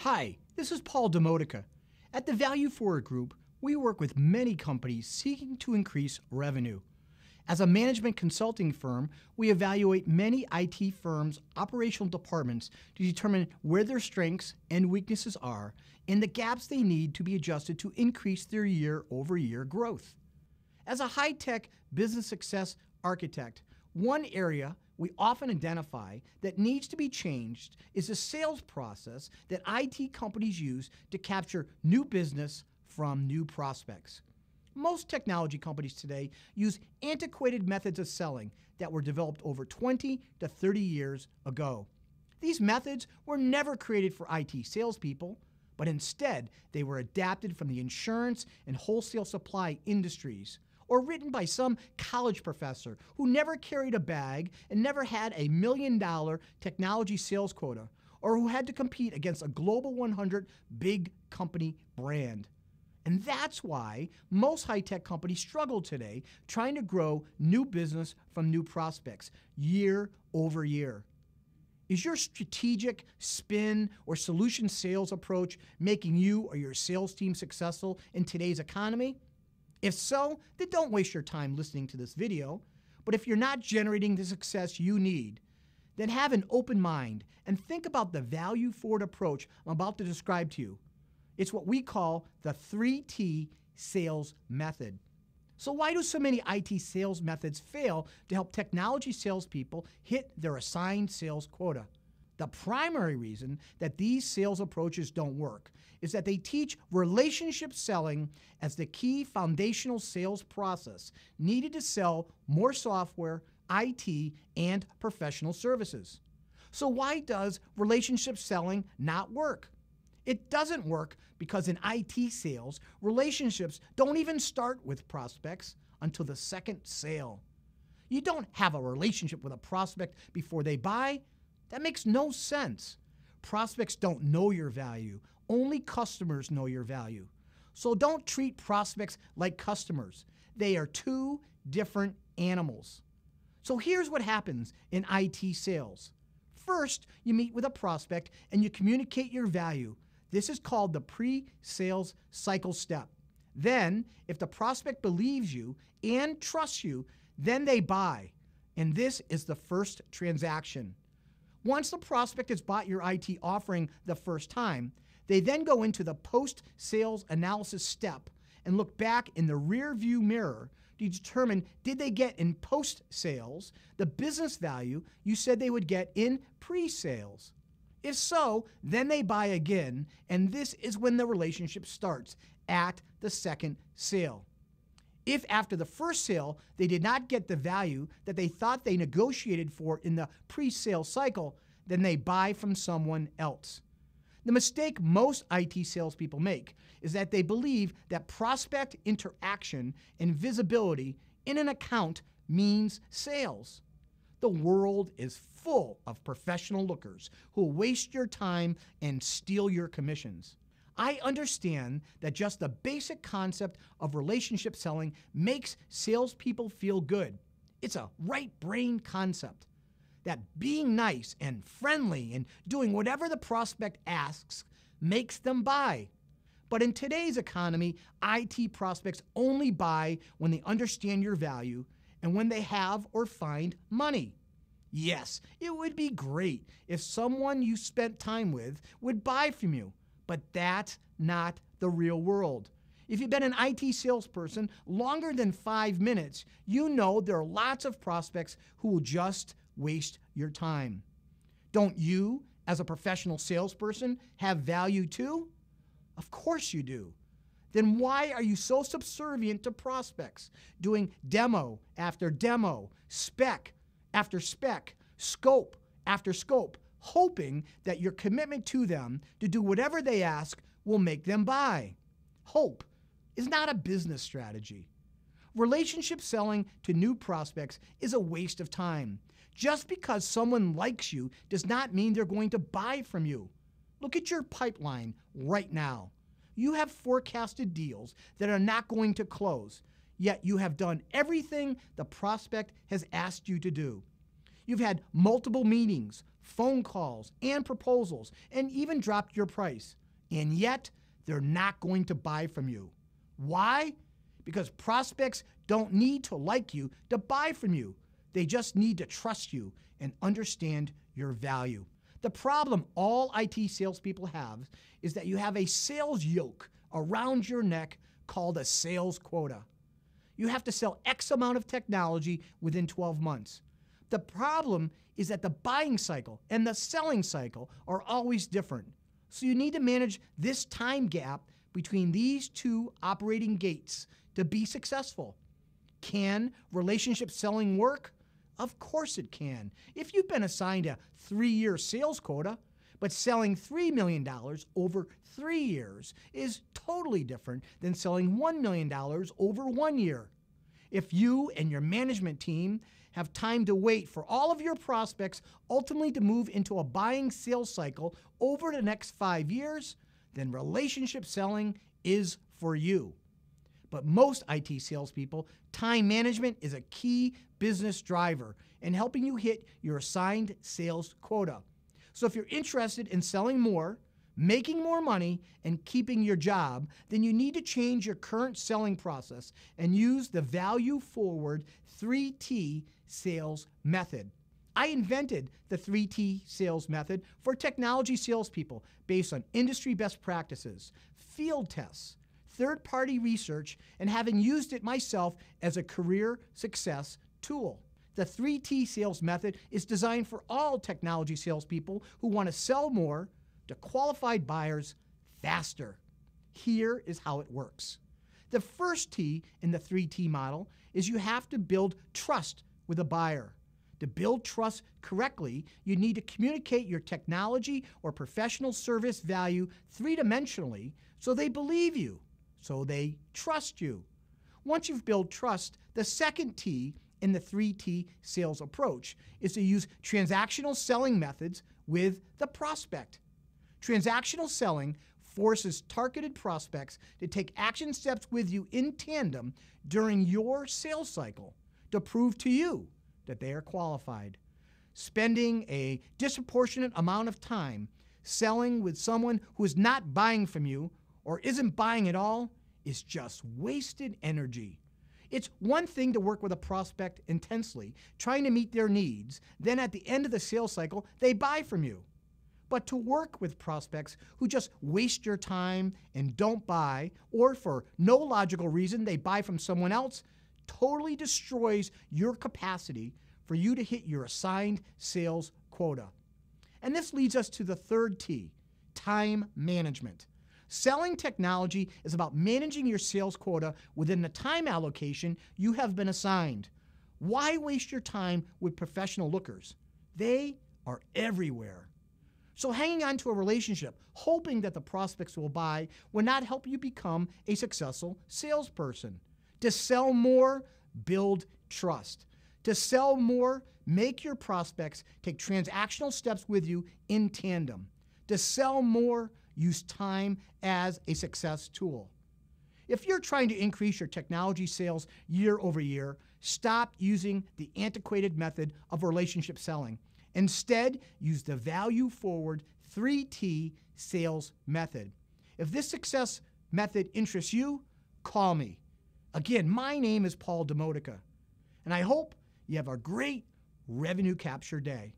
Hi, this is Paul Demotica. At the Value Forward Group, we work with many companies seeking to increase revenue. As a management consulting firm, we evaluate many IT firms' operational departments to determine where their strengths and weaknesses are and the gaps they need to be adjusted to increase their year-over-year growth. As a high-tech business success architect, one area we often identify that needs to be changed is the sales process that IT companies use to capture new business from new prospects. Most technology companies today use antiquated methods of selling that were developed over 20 to 30 years ago. These methods were never created for IT salespeople, but instead they were adapted from the insurance and wholesale supply industries, or written by some college professor who never carried a bag and never had a $1 million technology sales quota, or who had to compete against a Global 100 big company brand. And that's why most high-tech companies struggle today trying to grow new business from new prospects year over year. Is your strategic spin or solution sales approach making you or your sales team successful in today's economy? If so, then don't waste your time listening to this video. But if you're not generating the success you need, then have an open mind and think about the value-forward approach I'm about to describe to you. It's what we call the 3T sales method. So why do so many IT sales methods fail to help technology salespeople hit their assigned sales quota? The primary reason that these sales approaches don't work is that they teach relationship selling as the key foundational sales process needed to sell more software, IT, and professional services. So why does relationship selling not work? It doesn't work because in IT sales, relationships don't even start with prospects until the second sale. You don't have a relationship with a prospect before they buy. That makes no sense. Prospects don't know your value. Only customers know your value. So don't treat prospects like customers. They are two different animals. So here's what happens in IT sales. First, you meet with a prospect and you communicate your value. This is called the pre-sales cycle step. Then, if the prospect believes you and trusts you, then they buy. And this is the first transaction. Once the prospect has bought your IT offering the first time, they then go into the post-sales analysis step and look back in the rear-view mirror to determine did they get in post-sales the business value you said they would get in pre-sales. If so, then they buy again, and this is when the relationship starts at the second sale. If after the first sale they did not get the value that they thought they negotiated for in the pre-sale cycle, then they buy from someone else. The mistake most IT salespeople make is that they believe that prospect interaction and visibility in an account means sales. The world is full of professional lookers who will waste your time and steal your commissions. I understand that just the basic concept of relationship selling makes salespeople feel good. It's a right brain concept that being nice and friendly and doing whatever the prospect asks makes them buy. But in today's economy, IT prospects only buy when they understand your value and when they have or find money. Yes, it would be great if someone you spent time with would buy from you, but that's not the real world. If you've been an IT salesperson longer than 5 minutes, you know there are lots of prospects who will just waste your time. Don't you, as a professional salesperson, have value too? Of course you do. Then why are you so subservient to prospects, doing demo after demo, spec after spec, scope after scope, hoping that your commitment to them to do whatever they ask will make them buy? Hope is not a business strategy. Relationship selling to new prospects is a waste of time. Just because someone likes you does not mean they're going to buy from you. Look at your pipeline right now. You have forecasted deals that are not going to close, yet you have done everything the prospect has asked you to do. You've had multiple meetings, phone calls, and proposals, and even dropped your price. And yet, they're not going to buy from you. Why? Because prospects don't need to like you to buy from you. They just need to trust you and understand your value. The problem all IT salespeople have is that you have a sales yoke around your neck called a sales quota. You have to sell X amount of technology within 12 months. The problem is that the buying cycle and the selling cycle are always different. So you need to manage this time gap between these two operating gates to be successful. Can relationship selling work? Of course it can. If you've been assigned a 3-year sales quota, but selling $3 million over 3 years is totally different than selling $1 million over 1 year. If you and your management team have time to wait for all of your prospects ultimately to move into a buying sales cycle over the next 5 years, then relationship selling is for you. But most IT salespeople, time management is a key business driver in helping you hit your assigned sales quota. So if you're interested in selling more, making more money, and keeping your job, then you need to change your current selling process and use the value-forward 3T sales method. I invented the 3T sales method for technology salespeople based on industry best practices, field tests, third-party research, and having used it myself as a career success tool. The 3T sales method is designed for all technology salespeople who want to sell more to qualified buyers faster. Here is how it works. The first T in the 3T model is you have to build trust with a buyer. To build trust correctly, you need to communicate your technology or professional service value three-dimensionally so they believe you, so they trust you. Once you've built trust, the second T in the 3T sales approach is to use transactional selling methods with the prospect. Transactional selling forces targeted prospects to take action steps with you in tandem during your sales cycle to prove to you that they are qualified. Spending a disproportionate amount of time selling with someone who is not buying from you or isn't buying at all is just wasted energy. It's one thing to work with a prospect intensely, trying to meet their needs, then at the end of the sales cycle, they buy from you. But to work with prospects who just waste your time and don't buy, or for no logical reason they buy from someone else, totally destroys your capacity for you to hit your assigned sales quota. And this leads us to the third T, time management. Selling technology is about managing your sales quota within the time allocation you have been assigned. Why waste your time with professional lookers? They are everywhere. So hanging on to a relationship, hoping that the prospects will buy, will not help you become a successful salesperson. To sell more, build trust. To sell more, make your prospects take transactional steps with you in tandem. To sell more, use time as a success tool. If you're trying to increase your technology sales year over year, stop using the antiquated method of relationship selling. Instead, use the value-forward 3T sales method. If this success method interests you, call me. Again, my name is Paul Demotica, and I hope you have a great revenue capture day.